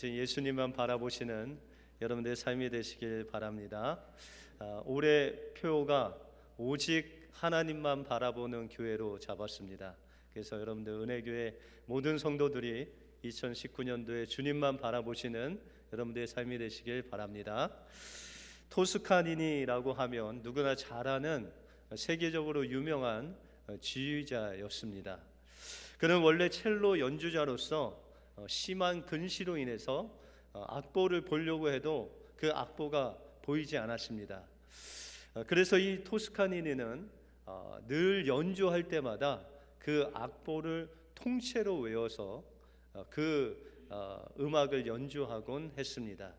오직 예수님만 바라보시는 여러분들의 삶이 되시길 바랍니다. 올해 표가 오직 하나님만 바라보는 교회로 잡았습니다. 그래서 여러분들 은혜교회 모든 성도들이 2019년도에 주님만 바라보시는 여러분들의 삶이 되시길 바랍니다. 토스카니니라고 하면 누구나 잘 아는 세계적으로 유명한 지휘자였습니다. 그는 원래 첼로 연주자로서 심한 근시로 인해서 악보를 보려고 해도 그 악보가 보이지 않았습니다. 그래서 이 토스카니니는 늘 연주할 때마다 그 악보를 통째로 외워서 그 음악을 연주하곤 했습니다.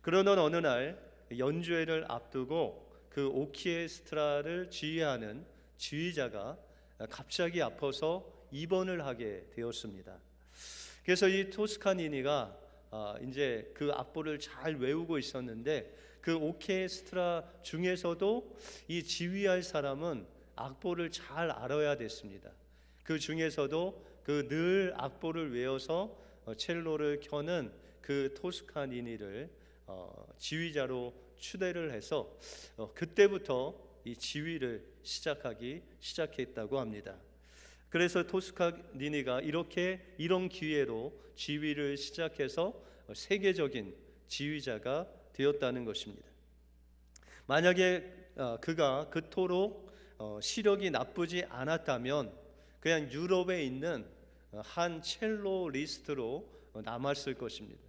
그러던 어느 날 연주회를 앞두고 그 오케스트라를 지휘하는 지휘자가 갑자기 아파서 입원을 하게 되었습니다. 그래서 이 토스카니니가 이제 그 악보를 잘 외우고 있었는데 그 오케스트라 중에서도 이 지휘할 사람은 악보를 잘 알아야 됐습니다. 그 중에서도 그 늘 악보를 외워서 첼로를 켜는 그 토스카니니를 지휘자로 추대를 해서 그때부터 이 지휘를 시작했다고 합니다. 그래서 토스카니니가 이런 기회로 지휘를 시작해서 세계적인 지휘자가 되었다는 것입니다. 만약에 그가 그토록 시력이 나쁘지 않았다면 그냥 유럽에 있는 한 첼로리스트로 남았을 것입니다.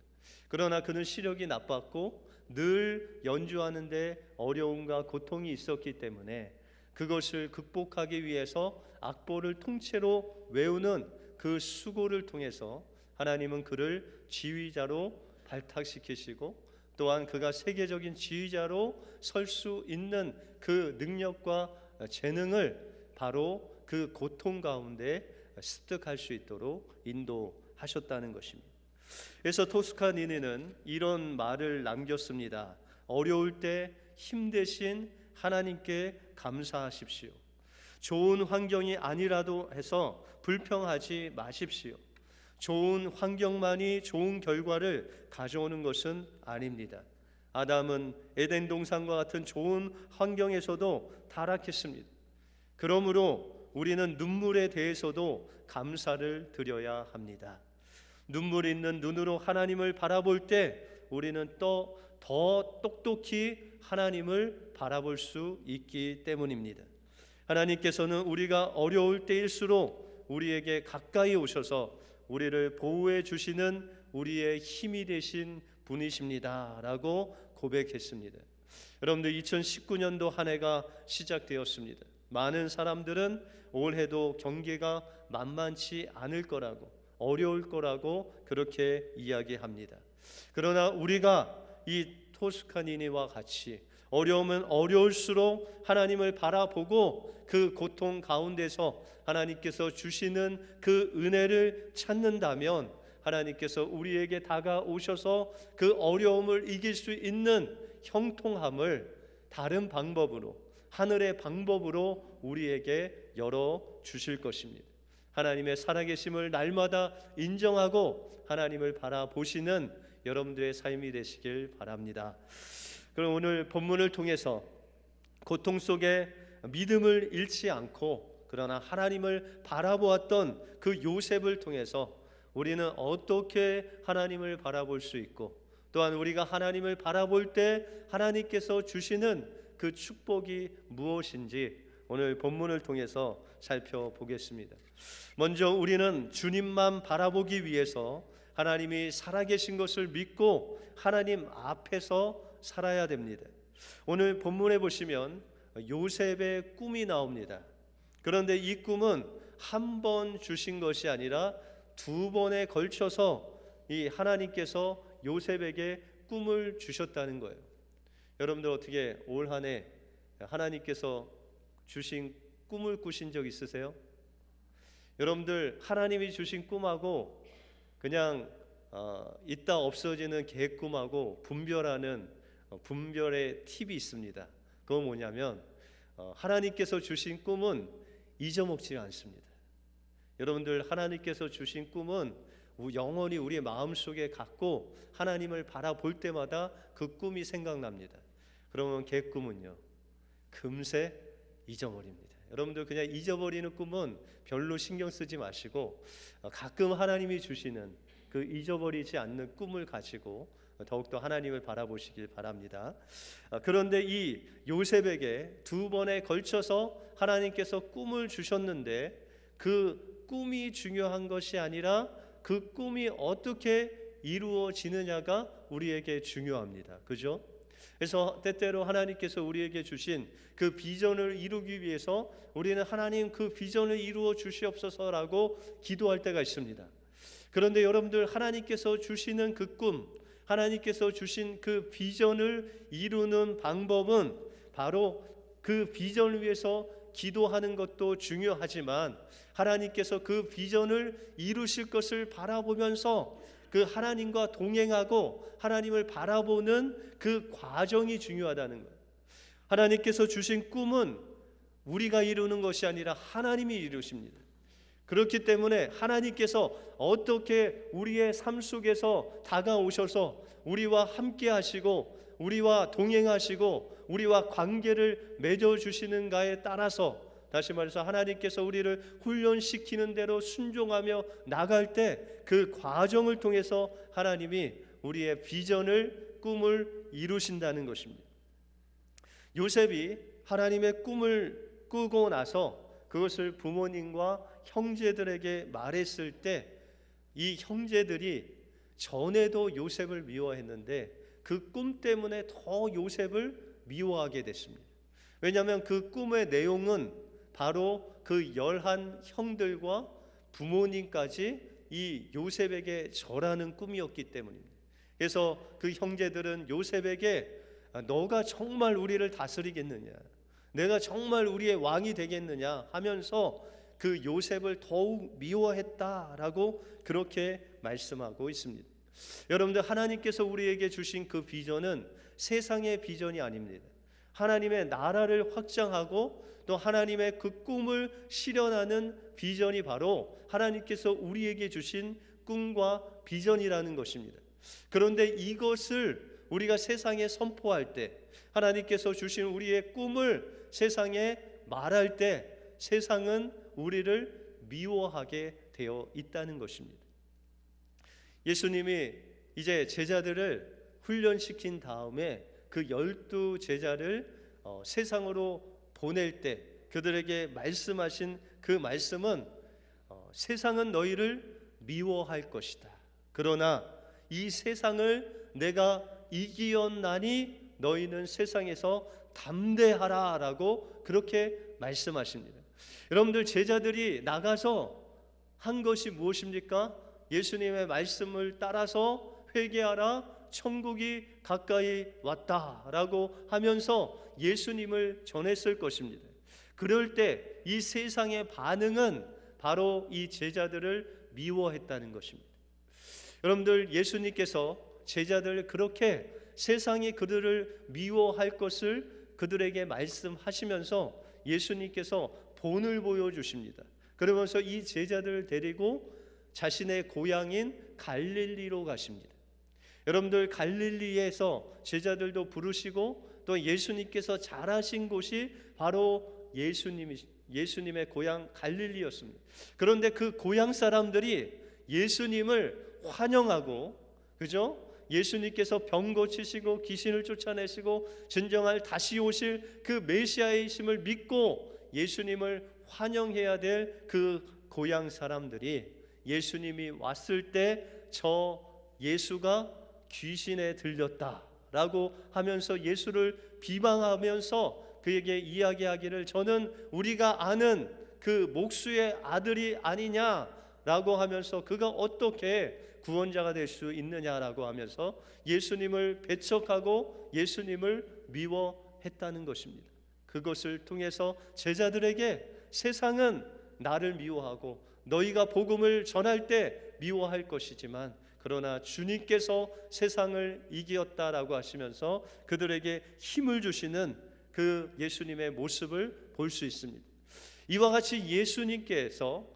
그러나 그는 시력이 나빴고 늘 연주하는데 어려움과 고통이 있었기 때문에 그것을 극복하기 위해서 악보를 통째로 외우는 그 수고를 통해서 하나님은 그를 지휘자로 발탁시키시고 또한 그가 세계적인 지휘자로 설 수 있는 그 능력과 재능을 바로 그 고통 가운데 습득할 수 있도록 인도하셨다는 것입니다. 그래서 토스카니니는 이런 말을 남겼습니다. 어려울 때 힘대신 하나님께 감사하십시오. 좋은 환경이 아니라도 해서 불평하지 마십시오. 좋은 환경만이 좋은 결과를 가져오는 것은 아닙니다. 아담은 에덴 동산과 같은 좋은 환경에서도 타락했습니다. 그러므로 우리는 눈물에 대해서도 감사를 드려야 합니다. 눈물 있는 눈으로 하나님을 바라볼 때 우리는 더 똑똑히 하나님을 바라볼 수 있기 때문입니다. 하나님께서는 우리가 어려울 때일수록 우리에게 가까이 오셔서 우리를 보호해 주시는 우리의 힘이 되신 분이십니다 라고 고백했습니다. 여러분들 2019년도 한 해가 시작되었습니다. 많은 사람들은 올해도 경기가 만만치 않을 거라고, 어려울 거라고 그렇게 이야기합니다. 그러나 우리가 이 토스카니니와 같이 어려우면 어려울수록 하나님을 바라보고 그 고통 가운데서 하나님께서 주시는 그 은혜를 찾는다면 하나님께서 우리에게 다가오셔서 그 어려움을 이길 수 있는 형통함을 다른 방법으로, 하늘의 방법으로 우리에게 열어주실 것입니다. 하나님의 살아계심을 날마다 인정하고 하나님을 바라보시는 여러분들의 삶이 되시길 바랍니다. 그럼 오늘 본문을 통해서 고통 속에 믿음을 잃지 않고 그러나 하나님을 바라보았던 그 요셉을 통해서 우리는 어떻게 하나님을 바라볼 수 있고 또한 우리가 하나님을 바라볼 때 하나님께서 주시는 그 축복이 무엇인지 오늘 본문을 통해서 살펴보겠습니다. 먼저 우리는 주님만 바라보기 위해서 하나님이 살아계신 것을 믿고 하나님 앞에서 살아야 됩니다. 오늘 본문에 보시면 요셉의 꿈이 나옵니다. 그런데 이 꿈은 한 번 주신 것이 아니라 두 번에 걸쳐서 이 하나님께서 요셉에게 꿈을 주셨다는 거예요. 여러분들 어떻게 올 한 해 하나님께서 주신 꿈을 꾸신 적 있으세요? 여러분들 하나님이 주신 꿈하고 그냥 있다 없어지는 개꿈하고 분별하는 분별의 팁이 있습니다. 그건 뭐냐면 하나님께서 주신 꿈은 잊어먹지 않습니다. 여러분들 하나님께서 주신 꿈은 영원히 우리의 마음속에 갖고 하나님을 바라볼 때마다 그 꿈이 생각납니다. 그러면 그 꿈은요, 금세 잊어버립니다. 여러분들 그냥 잊어버리는 꿈은 별로 신경 쓰지 마시고 가끔 하나님이 주시는 그 잊어버리지 않는 꿈을 가지고 더욱더 하나님을 바라보시길 바랍니다. 그런데 이 요셉에게 두 번에 걸쳐서 하나님께서 꿈을 주셨는데 그 꿈이 중요한 것이 아니라 그 꿈이 어떻게 이루어지느냐가 우리에게 중요합니다. 그죠? 그래서 때때로 하나님께서 우리에게 주신 그 비전을 이루기 위해서 우리는 하나님 그 비전을 이루어 주시옵소서라고 기도할 때가 있습니다. 그런데 여러분들 하나님께서 주시는 그 꿈, 하나님께서 주신 그 비전을 이루는 방법은 바로 그 비전을 위해서 기도하는 것도 중요하지만 하나님께서 그 비전을 이루실 것을 바라보면서 그 하나님과 동행하고 하나님을 바라보는 그 과정이 중요하다는 거예요. 하나님께서 주신 꿈은 우리가 이루는 것이 아니라 하나님이 이루십니다. 그렇기 때문에 하나님께서 어떻게 우리의 삶 속에서 다가오셔서 우리와 함께 하시고 우리와 동행하시고 우리와 관계를 맺어주시는가에 따라서, 다시 말해서 하나님께서 우리를 훈련시키는 대로 순종하며 나갈 때 그 과정을 통해서 하나님이 우리의 비전을, 꿈을 이루신다는 것입니다. 요셉이 하나님의 꿈을 꾸고 나서 그것을 부모님과 형제들에게 말했을 때 이 형제들이 전에도 요셉을 미워했는데 그 꿈 때문에 더 요셉을 미워하게 됐습니다. 왜냐하면 그 꿈의 내용은 바로 그 11 형들과 부모님까지 이 요셉에게 절하는 꿈이었기 때문입니다. 그래서 그 형제들은 요셉에게 너가 정말 우리를 다스리겠느냐, 내가 정말 우리의 왕이 되겠느냐 하면서 그 요셉을 더욱 미워했다라고 그렇게 말씀하고 있습니다. 여러분들 하나님께서 우리에게 주신 그 비전은 세상의 비전이 아닙니다. 하나님의 나라를 확장하고 또 하나님의 그 꿈을 실현하는 비전이 바로 하나님께서 우리에게 주신 꿈과 비전이라는 것입니다. 그런데 이것을 우리가 세상에 선포할 때, 하나님께서 주신 우리의 꿈을 세상에 말할 때 세상은 우리를 미워하게 되어 있다는 것입니다. 예수님이 이제 제자들을 훈련시킨 다음에 그 12 제자를 세상으로 보낼 때 그들에게 말씀하신 그 말씀은 세상은 너희를 미워할 것이다. 그러나 이 세상을 내가 이기었나니 너희는 세상에서 담대하라 라고 그렇게 말씀하십니다. 여러분들 제자들이 나가서 한 것이 무엇입니까? 예수님의 말씀을 따라서 회개하라, 천국이 가까이 왔다라고 하면서 예수님을 전했을 것입니다. 그럴 때 이 세상의 반응은 바로 이 제자들을 미워했다는 것입니다. 여러분들 예수님께서 제자들 그렇게 세상이 그들을 미워할 것을 그들에게 말씀하시면서 예수님께서 본을 보여주십니다. 그러면서 이 제자들을 데리고 자신의 고향인 갈릴리로 가십니다. 여러분들 갈릴리에서 제자들도 부르시고 또 예수님께서 자라신 곳이 바로 예수님의 고향 갈릴리였습니다. 그런데 그 고향 사람들이 예수님을 환영하고, 그죠? 예수님께서 병 고치시고 귀신을 쫓아내시고 진정할 다시 오실 그 메시아이심을 믿고 예수님을 환영해야 될 그 고향 사람들이 예수님이 왔을 때 저 예수가 귀신에 들렸다라고 하면서 예수를 비방하면서 그에게 이야기하기를 저는 우리가 아는 그 목수의 아들이 아니냐라고 하면서 그가 어떻게 구원자가 될 수 있느냐라고 하면서 예수님을 배척하고 예수님을 미워했다는 것입니다. 그것을 통해서 제자들에게 세상은 나를 미워하고 너희가 복음을 전할 때 미워할 것이지만 그러나 주님께서 세상을 이기었다라고 하시면서 그들에게 힘을 주시는 그 예수님의 모습을 볼 수 있습니다. 이와 같이 예수님께서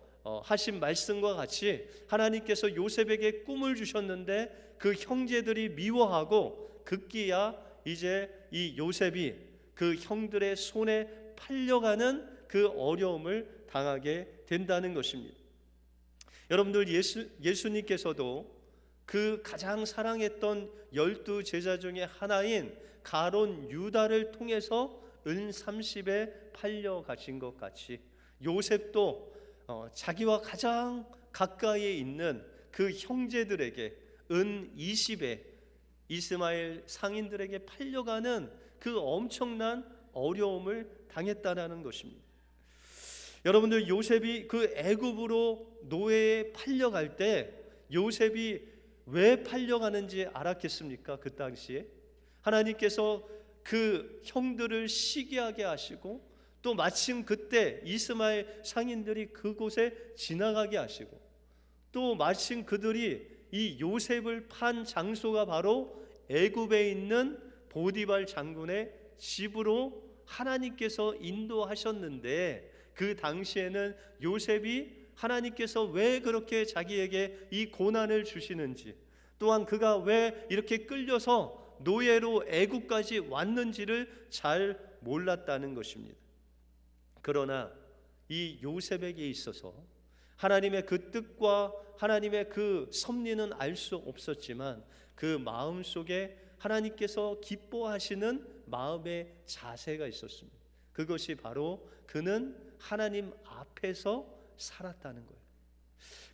하신 말씀과 같이 하나님께서 요셉에게 꿈을 주셨는데 그 형제들이 미워하고 급기야 이제 이 요셉이 그 형들의 손에 팔려가는 그 어려움을 당하게 된다는 것입니다. 여러분들, 예수님께서도 그 가장 사랑했던 12 제자 중에 하나인 가론 유다를 통해서 은 30에 팔려가신 것 같이 요셉도 자기와 가장 가까이에 있는 그 형제들에게 은 20에 이스마엘 상인들에게 팔려가는 그 엄청난 어려움을 당했다라는 것입니다. 여러분들, 요셉이 그 애굽으로 노예에 팔려갈 때 요셉이 왜 팔려가는지 알았겠습니까? 그 당시에 하나님께서 그 형들을 시기하게 하시고 또 마침 그때 이스마엘 상인들이 그곳에 지나가게 하시고 또 마침 그들이 이 요셉을 판 장소가 바로 애굽에 있는 보디발 장군의 집으로 하나님께서 인도하셨는데, 그 당시에는 요셉이 하나님께서 왜 그렇게 자기에게 이 고난을 주시는지, 또한 그가 왜 이렇게 끌려서 노예로 애굽까지 왔는지를 잘 몰랐다는 것입니다. 그러나 이 요셉에게 있어서 하나님의 그 뜻과 하나님의 그 섭리는 알 수 없었지만 그 마음속에 하나님께서 기뻐하시는 마음의 자세가 있었습니다. 그것이 바로 그는 하나님 앞에서 살았다는 거예요.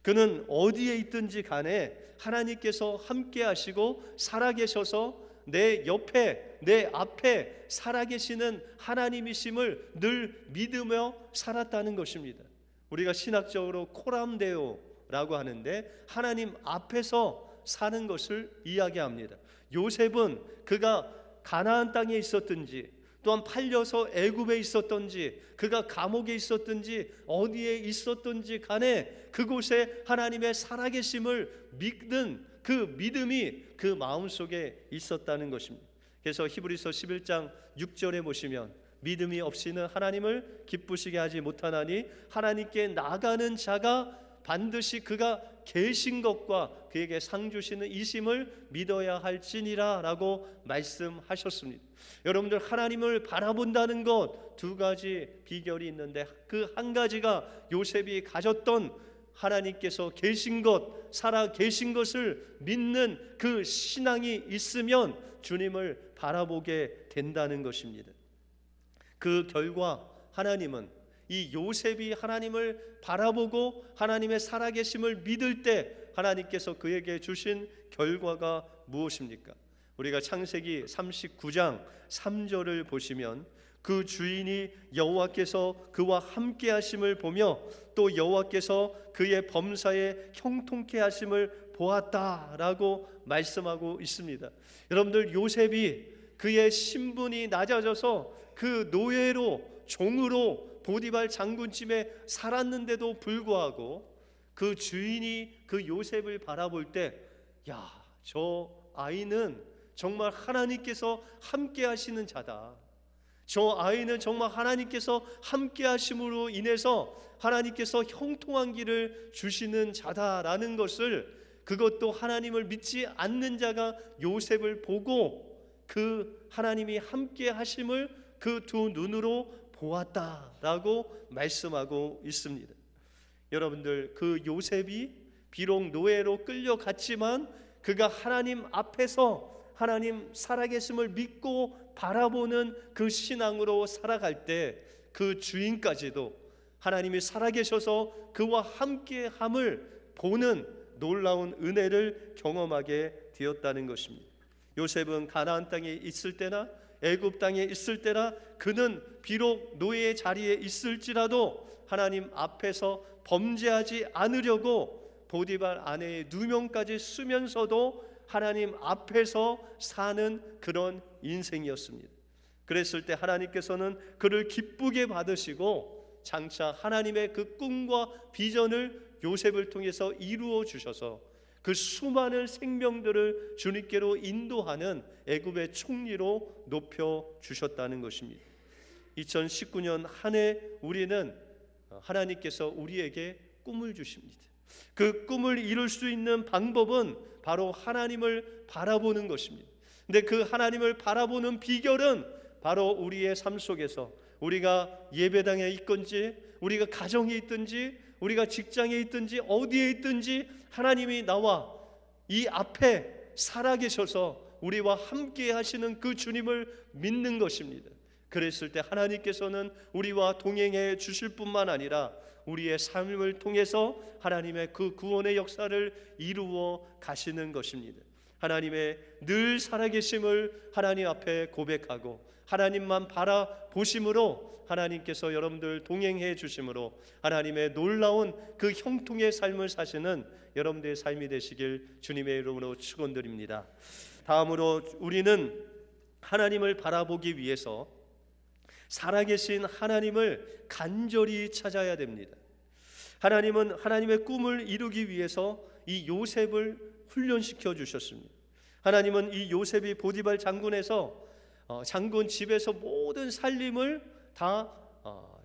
그는 어디에 있든지 간에 하나님께서 함께 하시고 살아계셔서 내 옆에, 내 앞에 살아계시는 하나님이심을 늘 믿으며 살았다는 것입니다. 우리가 신학적으로 코람데오라고 하는데 하나님 앞에서 사는 것을 이야기합니다. 요셉은 그가 가나안 땅에 있었든지 또한 팔려서 애굽에 있었든지 그가 감옥에 있었든지 어디에 있었든지 간에 그곳에 하나님의 살아계심을 믿는 그 믿음이 그 마음속에 있었다는 것입니다. 그래서 히브리서 11장 6절에 보시면 믿음이 없이는 하나님을 기쁘시게 하지 못하나니 하나님께 나가는 자가 반드시 그가 계신 것과 그에게 상 주시는 이심을 믿어야 할지니라 라고 말씀하셨습니다. 여러분들, 하나님을 바라본다는 것 두 가지 비결이 있는데 그 한 가지가 요셉이 가졌던 하나님께서 계신 것, 살아 계신 것을 믿는 그 신앙이 있으면 주님을 바라보게 된다는 것입니다. 그 결과 하나님은 이 요셉이 하나님을 바라보고 하나님의 살아계심을 믿을 때 하나님께서 그에게 주신 결과가 무엇입니까? 우리가 창세기 39장 3절을 보시면 그 주인이 여호와께서 그와 함께 하심을 보며 또 여호와께서 그의 범사에 형통케 하심을 보았다라고 말씀하고 있습니다. 여러분들, 요셉이 그의 신분이 낮아져서 그 노예로, 종으로 보디발 장군집에 살았는데도 불구하고 그 주인이 그 요셉을 바라볼 때, 야, 저 아이는 정말 하나님께서 함께 하시는 자다. 저 아이는 정말 하나님께서 함께 하심으로 인해서 하나님께서 형통한 길을 주시는 자다라는 것을, 그것도 하나님을 믿지 않는 자가 요셉을 보고 그 하나님이 함께 하심을 그 두 눈으로 보았다라고 말씀하고 있습니다. 여러분들, 그 요셉이 비록 노예로 끌려갔지만 그가 하나님 앞에서 하나님 살아계심을 믿고 바라보는 그 신앙으로 살아갈 때 그 주인까지도 하나님이 살아계셔서 그와 함께함을 보는 놀라운 은혜를 경험하게 되었다는 것입니다. 요셉은 가나안 땅에 있을 때나 애굽 땅에 있을 때나 그는 비록 노예의 자리에 있을지라도 하나님 앞에서 범죄하지 않으려고 보디발 아내의 누명까지 쓰면서도 하나님 앞에서 사는 그런 인생이었습니다. 그랬을 때 하나님께서는 그를 기쁘게 받으시고 장차 하나님의 그 꿈과 비전을 요셉을 통해서 이루어 주셔서 그 수많은 생명들을 주님께로 인도하는 애굽의 총리로 높여 주셨다는 것입니다. 2019년 한 해 우리는 하나님께서 우리에게 꿈을 주십니다. 그 꿈을 이룰 수 있는 방법은 바로 하나님을 바라보는 것입니다. 근데 그 하나님을 바라보는 비결은 바로 우리의 삶 속에서 우리가 예배당에 있건지 우리가 가정에 있든지 우리가 직장에 있든지 어디에 있든지 하나님이 나와 이 앞에 살아계셔서 우리와 함께 하시는 그 주님을 믿는 것입니다. 그랬을 때 하나님께서는 우리와 동행해 주실 뿐만 아니라 우리의 삶을 통해서 하나님의 그 구원의 역사를 이루어 가시는 것입니다. 하나님의 늘 살아계심을 하나님 앞에 고백하고 하나님만 바라보심으로 하나님께서 여러분들 동행해 주심으로 하나님의 놀라운 그 형통의 삶을 사시는 여러분들의 삶이 되시길 주님의 이름으로 축원드립니다. 다음으로 우리는 하나님을 바라보기 위해서 살아계신 하나님을 간절히 찾아야 됩니다. 하나님은 하나님의 꿈을 이루기 위해서 이 요셉을 훈련시켜 주셨습니다. 하나님은 이 요셉이 보디발 장군에서 장군 집에서 모든 살림을 다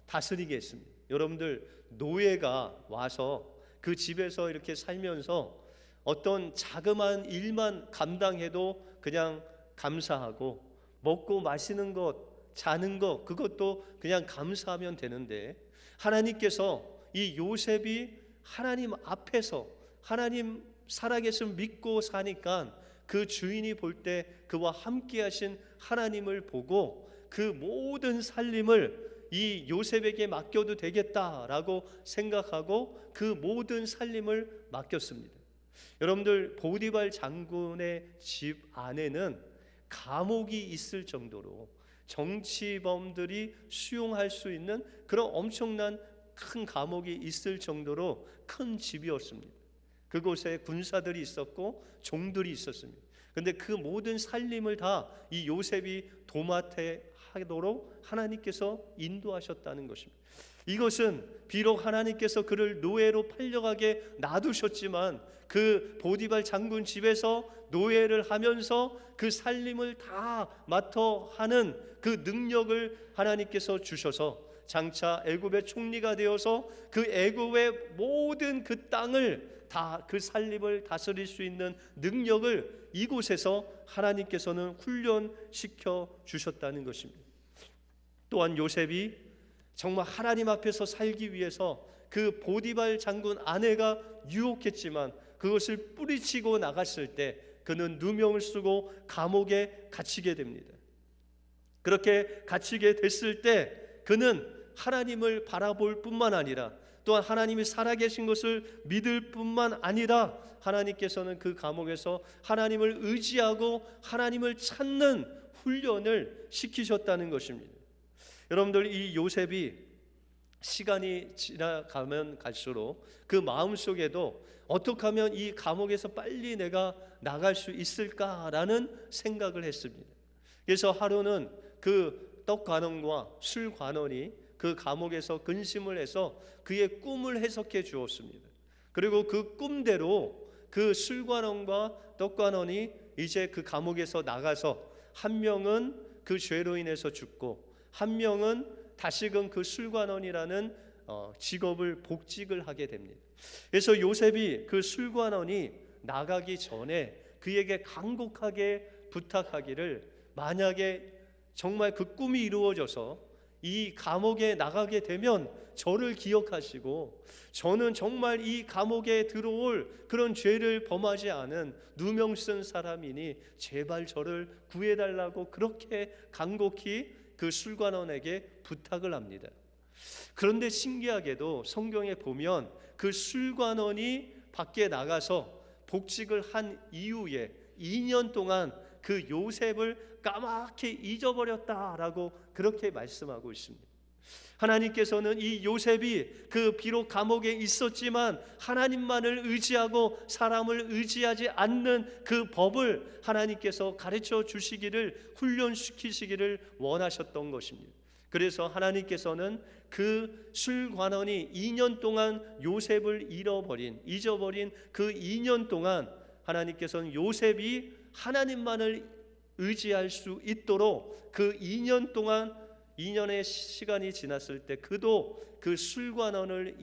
다스리게 했습니다. 여러분들 노예가 와서 그 집에서 이렇게 살면서 어떤 자그마한 일만 감당해도 그냥 감사하고 먹고 마시는 것 자는 것 그것도 그냥 감사하면 되는데 하나님께서 이 요셉이 하나님 앞에서 하나님 살아계심을 믿고 사니까 그 주인이 볼 때 그와 함께 하신 하나님을 보고 그 모든 살림을 이 요셉에게 맡겨도 되겠다라고 생각하고 그 모든 살림을 맡겼습니다. 여러분들 보디발 장군의 집 안에는 감옥이 있을 정도로 정치범들이 수용할 수 있는 그런 엄청난 큰 감옥이 있을 정도로 큰 집이었습니다. 그곳에 군사들이 있었고 종들이 있었습니다. 그런데 그 모든 살림을 다 이 요셉이 도맡아하도록 하나님께서 인도하셨다는 것입니다. 이것은 비록 하나님께서 그를 노예로 팔려가게 놔두셨지만 그 보디발 장군 집에서 노예를 하면서 그 살림을 다 맡아 하는 그 능력을 하나님께서 주셔서 장차 애굽의 총리가 되어서 그 애굽의 모든 그 땅을 다 그 살림을 다스릴 수 있는 능력을 이곳에서 하나님께서는 훈련시켜 주셨다는 것입니다. 또한 요셉이 정말 하나님 앞에서 살기 위해서 그 보디발 장군 아내가 유혹했지만 그것을 뿌리치고 나갔을 때 그는 누명을 쓰고 감옥에 갇히게 됩니다. 그렇게 갇히게 됐을 때 그는 하나님을 바라볼 뿐만 아니라 또한 하나님이 살아계신 것을 믿을 뿐만 아니라 하나님께서는 그 감옥에서 하나님을 의지하고 하나님을 찾는 훈련을 시키셨다는 것입니다. 여러분들 이 요셉이 시간이 지나가면 갈수록 그 마음속에도 어떻게 하면 이 감옥에서 빨리 내가 나갈 수 있을까라는 생각을 했습니다. 그래서 하루는 그 떡관원과 술관원이 그 감옥에서 근심을 해서 그의 꿈을 해석해 주었습니다. 그리고 그 꿈대로 그 술관원과 떡관원이 이제 그 감옥에서 나가서 한 명은 그 죄로 인해서 죽고 한 명은 다시금 그 술관원이라는 직업을 복직을 하게 됩니다. 그래서 요셉이 그 술관원이 나가기 전에 그에게 간곡하게 부탁하기를 만약에 정말 그 꿈이 이루어져서 이 감옥에 나가게 되면 저를 기억하시고 저는 정말 이 감옥에 들어올 그런 죄를 범하지 않은 누명 쓴 사람이니 제발 저를 구해달라고 그렇게 간곡히 그 술관원에게 부탁을 합니다. 그런데 신기하게도 성경에 보면 그 술관원이 밖에 나가서 복직을 한 이후에 2년 동안 그 요셉을 까맣게 잊어버렸다라고 그렇게 말씀하고 있습니다. 하나님께서는 이 요셉이 그 비록 감옥에 있었지만 하나님만을 의지하고 사람을 의지하지 않는 그 법을 하나님께서 가르쳐 주시기를 훈련시키시기를 원하셨던 것입니다. 그래서 하나님께서는 그 술관원이 2년 동안 요셉을 잊어버린 그 2년 동안 하나님께서는 요셉이 하나님만을 의지할 수 있도록 그 2년 동안 2년의 시간이 지났을 때 그도 그 술관원을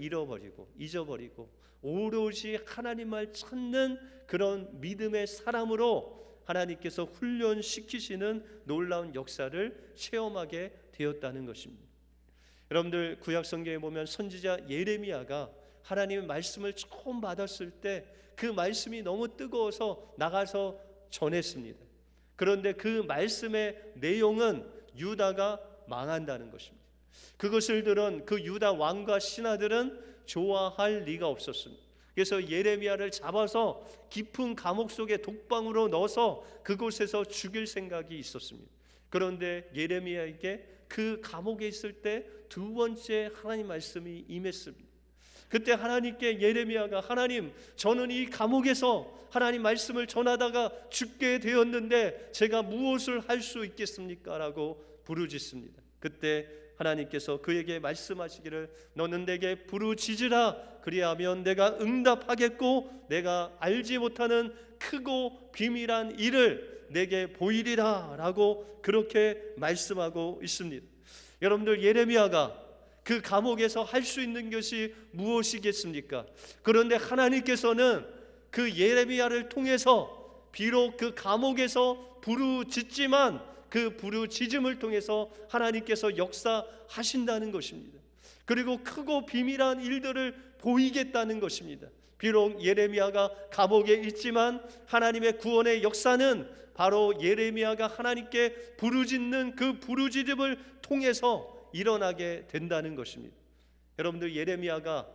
잊어버리고 오로지 하나님을 찾는 그런 믿음의 사람으로 하나님께서 훈련시키시는 놀라운 역사를 체험하게 되었다는 것입니다. 여러분들 구약 성경에 보면 선지자 예레미야가 하나님의 말씀을 처음 받았을 때 그 말씀이 너무 뜨거워서 나가서 전했습니다. 그런데 그 말씀의 내용은 유다가 망한다는 것입니다. 그것을 들은 그 유다 왕과 신하들은 좋아할 리가 없었습니다. 그래서 예레미야를 잡아서 깊은 감옥 속에 독방으로 넣어서 그곳에서 죽일 생각이 있었습니다. 그런데 예레미야에게 그 감옥에 있을 때 두 번째 하나님 말씀이 임했습니다. 그때 하나님께 예레미야가 하나님, 저는 이 감옥에서 하나님 말씀을 전하다가 죽게 되었는데 제가 무엇을 할 수 있겠습니까? 라고 부르짖습니다. 그때 하나님께서 그에게 말씀하시기를 너는 내게 부르짖으라. 그리하면 내가 응답하겠고 내가 알지 못하는 크고 비밀한 일을 내게 보이리라 라고 그렇게 말씀하고 있습니다. 여러분들, 예레미야가 그 감옥에서 할 수 있는 것이 무엇이겠습니까? 그런데 하나님께서는 그 예레미야를 통해서 비록 그 감옥에서 부르짖지만 그 부르짖음을 통해서 하나님께서 역사하신다는 것입니다. 그리고 크고 비밀한 일들을 보이겠다는 것입니다. 비록 예레미야가 감옥에 있지만 하나님의 구원의 역사는 바로 예레미야가 하나님께 부르짖는 그 부르짖음을 통해서 일어나게 된다는 것입니다. 여러분들, 예레미야가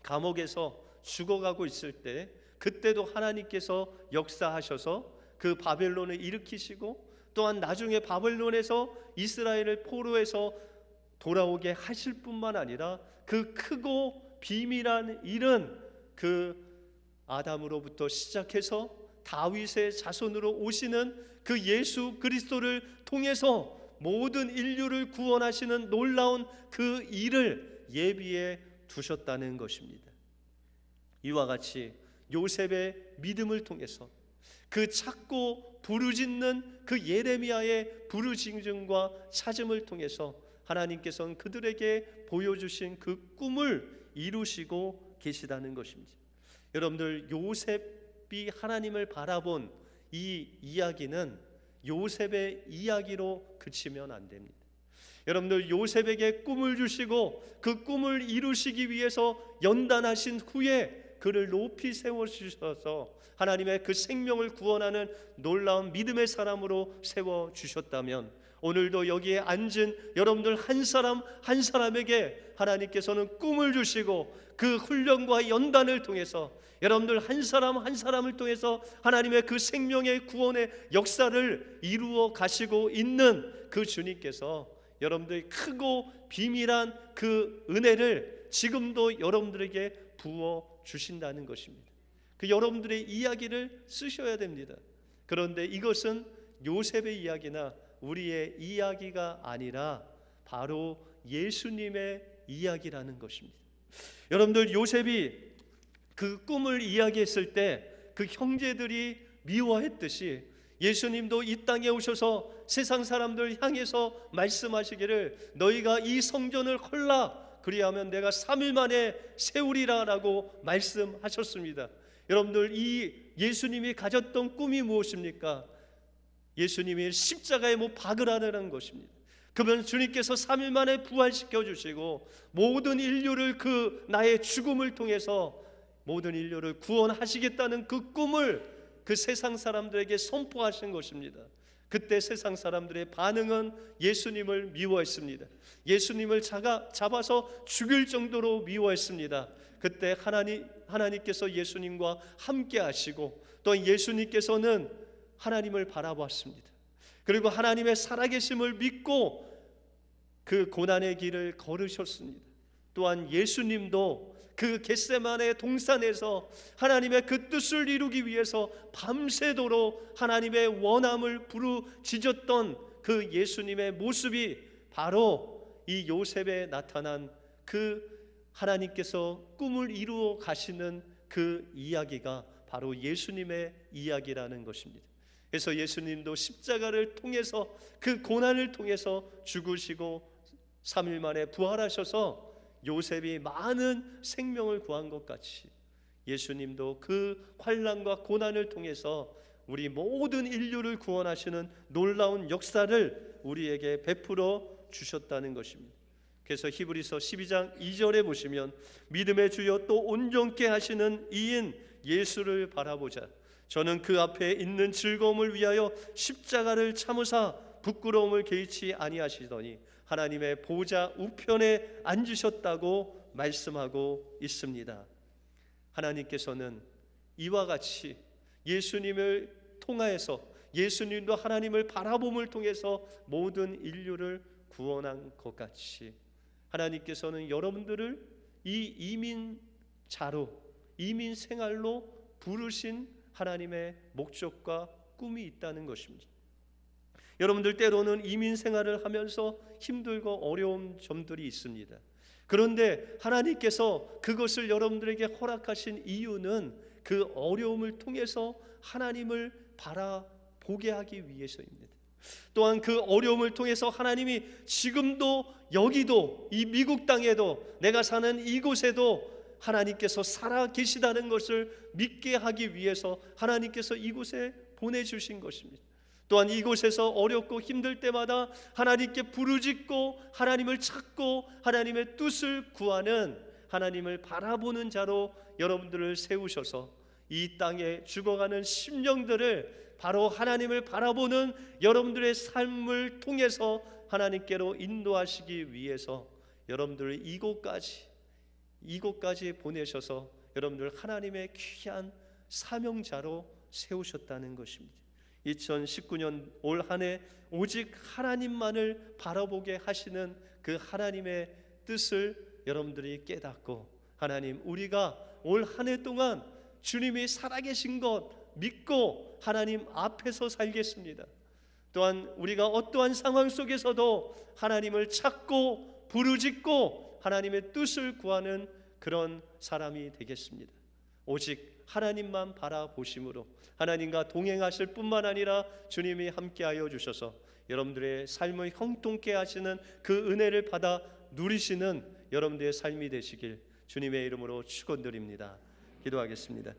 감옥에서 죽어가고 있을 때 그때도 하나님께서 역사하셔서 그 바벨론을 일으키시고 또한 나중에 바벨론에서 이스라엘을 포로해서 돌아오게 하실 뿐만 아니라 그 크고 비밀한 일은 그 아담으로부터 시작해서 다윗의 자손으로 오시는 그 예수 그리스도를 통해서 모든 인류를 구원하시는 놀라운 그 일을 예비해 두셨다는 것입니다. 이와 같이 요셉의 믿음을 통해서 그 찾고 부르짖는 그 예레미야의 부르짖음과 찾음을 통해서 하나님께서는 그들에게 보여주신 그 꿈을 이루시고 계시다는 것입니다. 여러분들, 요셉이 하나님을 바라본 이 이야기는 요셉의 이야기로 그치면 안 됩니다. 여러분들, 요셉에게 꿈을 주시고 그 꿈을 이루시기 위해서 연단하신 후에 그를 높이 세워주셔서 하나님의 그 생명을 구원하는 놀라운 믿음의 사람으로 세워주셨다면 오늘도 여기에 앉은 여러분들 한 사람 한 사람에게 하나님께서는 꿈을 주시고 그 훈련과 연단을 통해서 여러분들 한 사람 한 사람을 통해서 하나님의 그 생명의 구원의 역사를 이루어 가시고 있는 그 주님께서 여러분들의 크고 비밀한 그 은혜를 지금도 여러분들에게 부어 주신다는 것입니다. 그 여러분들의 이야기를 쓰셔야 됩니다. 그런데 이것은 요셉의 이야기나 우리의 이야기가 아니라 바로 예수님의 이야기라는 것입니다. 여러분들, 요셉이 그 꿈을 이야기했을 때 그 형제들이 미워했듯이 예수님도 이 땅에 오셔서 세상 사람들 향해서 말씀하시기를 너희가 이 성전을 헐라 그리하면 내가 3일 만에 세우리라 라고 말씀하셨습니다. 여러분들, 이 예수님이 가졌던 꿈이 무엇입니까? 예수님이 십자가에 못 박으라는 것입니다. 그러면 주님께서 3일 만에 부활시켜 주시고 모든 인류를 그 나의 죽음을 통해서 모든 인류를 구원하시겠다는 그 꿈을 그 세상 사람들에게 선포하신 것입니다. 그때 세상 사람들의 반응은 예수님을 미워했습니다. 예수님을 잡아서 죽일 정도로 미워했습니다. 그때 하나님께서 예수님과 함께 하시고 또 예수님께서는 하나님을 바라봤습니다. 그리고 하나님의 살아계심을 믿고 그 고난의 길을 걸으셨습니다. 또한 예수님도 그 겟세마네 동산에서 하나님의 그 뜻을 이루기 위해서 밤새도록 하나님의 원함을 부르짖었던 그 예수님의 모습이 바로 이 요셉에 나타난 그 하나님께서 꿈을 이루어 가시는 그 이야기가 바로 예수님의 이야기라는 것입니다. 그래서 예수님도 십자가를 통해서 그 고난을 통해서 죽으시고 3일 만에 부활하셔서 요셉이 많은 생명을 구한 것 같이 예수님도 그 환난과 고난을 통해서 우리 모든 인류를 구원하시는 놀라운 역사를 우리에게 베풀어 주셨다는 것입니다. 그래서 히브리서 12장 2절에 보시면 믿음의 주여 또 온전케 하시는 이인 예수를 바라보자. 저는 그 앞에 있는 즐거움을 위하여 십자가를 참으사 부끄러움을 개의치 아니하시더니 하나님의 보좌 우편에 앉으셨다고 말씀하고 있습니다. 하나님께서는 이와 같이 예수님을 통하여서 예수님도 하나님을 바라봄을 통해서 모든 인류를 구원한 것 같이 하나님께서는 여러분들을 이 이민자로 이민 생활로 부르신 하나님의 목적과 꿈이 있다는 것입니다. 여러분들 때로는 이민 생활을 하면서 힘들고 어려운 점들이 있습니다. 그런데 하나님께서 그것을 여러분들에게 허락하신 이유는 그 어려움을 통해서 하나님을 바라보게 하기 위해서입니다. 또한 그 어려움을 통해서 하나님이 지금도 여기도 이 미국 땅에도 내가 사는 이곳에도 하나님께서 살아 계시다는 것을 믿게 하기 위해서 하나님께서 이곳에 보내주신 것입니다. 또한 이곳에서 어렵고 힘들 때마다 하나님께 부르짖고 하나님을 찾고 하나님의 뜻을 구하는 하나님을 바라보는 자로 여러분들을 세우셔서 이 땅에 죽어가는 심령들을 바로 하나님을 바라보는 여러분들의 삶을 통해서 하나님께로 인도하시기 위해서 여러분들을 이곳까지 보내셔서 여러분들 하나님의 귀한 사명자로 세우셨다는 것입니다. 2019년 올 한 해 오직 하나님만을 바라보게 하시는 그 하나님의 뜻을 여러분들이 깨닫고 하나님 우리가 올 한 해 동안 주님이 살아계신 것 믿고 하나님 앞에서 살겠습니다. 또한 우리가 어떠한 상황 속에서도 하나님을 찾고 부르짖고 하나님의 뜻을 구하는 그런 사람이 되겠습니다. 오직 하나님만 바라보심으로 하나님과 동행하실 뿐만 아니라 주님이 함께하여 주셔서 여러분들의 삶을 형통케 하시는 그 은혜를 받아 누리시는 여러분들의 삶이 되시길 주님의 이름으로 축원드립니다. 기도하겠습니다.